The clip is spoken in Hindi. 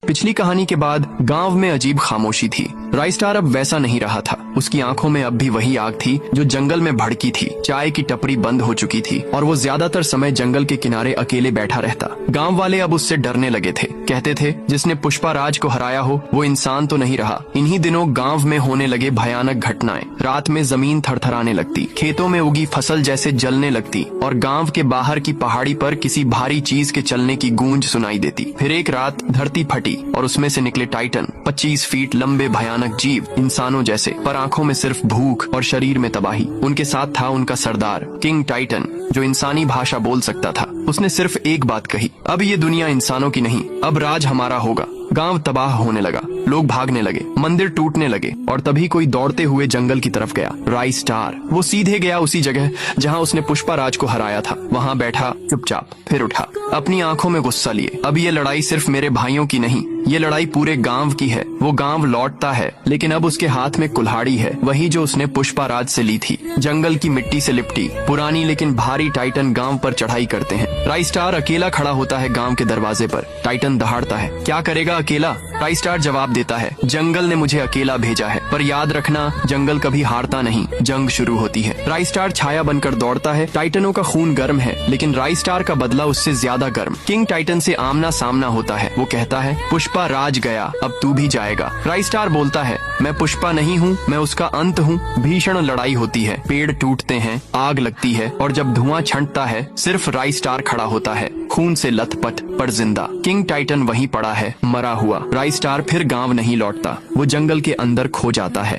पिछली कहानी के बाद गांव में अजीब खामोशी थी। राइस्टार अब वैसा नहीं रहा था। उसकी आंखों में अब भी वही आग थी जो जंगल में भड़की थी। चाय की टपरी बंद हो चुकी थी और वो ज्यादातर समय जंगल के किनारे अकेले बैठा रहता। गांव वाले अब उससे डरने लगे थे। कहते थे जिसने पुष्पा राज को हराया हो वो इंसान तो नहीं रहा। इन्हीं दिनों गांव में होने लगे भयानक घटनाएं। रात में जमीन थरथराने लगती, खेतों में उगी फसल जैसे जलने लगती और गांव के बाहर की पहाड़ी पर किसी भारी चीज के चलने की गूंज सुनाई देती। फिर एक रात धरती फटी और उसमें से निकले टाइटन, 25 फीट लंबे भयानक जीव, इंसानों जैसे, पर आंखों में सिर्फ भूख और शरीर में तबाही। उनके साथ था उनका सरदार किंग टाइटन, जो इंसानी भाषा बोल सकता था। उसने सिर्फ एक बात कही, अब ये दुनिया इंसानों की नहीं, अब राज हमारा होगा। गांव तबाह होने लगा, लोग भागने लगे, मंदिर टूटने लगे और तभी कोई दौड़ते हुए जंगल की तरफ गया। राइस्टार। वो सीधे गया उसी जगह जहां उसने पुष्पा राज को हराया था। वहां बैठा चुपचाप, फिर उठा, अपनी आंखों में गुस्सा लिए। अब ये लड़ाई सिर्फ मेरे भाइयों की नहीं, ये लड़ाई पूरे गांव की है। वो गांव लौटता है, लेकिन अब उसके हाथ में कुल्हाड़ी है, वही जो उसने पुष्पा राज से ली थी। जंगल की मिट्टी से लिपटी पुरानी लेकिन भारी टाइटन गांव पर चढ़ाई करते हैं। राइस्टार अकेला खड़ा होता है गांव के दरवाजे पर। टाइटन दहाड़ता है, क्या करेगा अकेला? राइस्टार जवाब देता है, जंगल ने मुझे अकेला भेजा है, पर याद रखना जंगल कभी हारता नहीं। जंग शुरू होती है। राइस्टार छाया बनकर दौड़ता है। टाइटनों का खून गर्म है, लेकिन राइस्टार का बदला उससे ज्यादा गर्म। किंग टाइटन से आमना सामना होता है। वो कहता है, पुष्पा राज गया, अब तू भी जाएगा। राइस्टार बोलता है, मैं पुष्पा नहीं हूँ, मैं उसका अंत हूँ। भीषण लड़ाई होती है, पेड़ टूटते हैं, आग लगती है और जब धुआं छंटता है सिर्फ राइस्टार खड़ा होता है, खून से लथपथ पर जिंदा। किंग टाइटन वहीं पड़ा है, मरा हुआ। राइस्टार फिर गांव नहीं लौटता, वो जंगल के अंदर खो जाता है।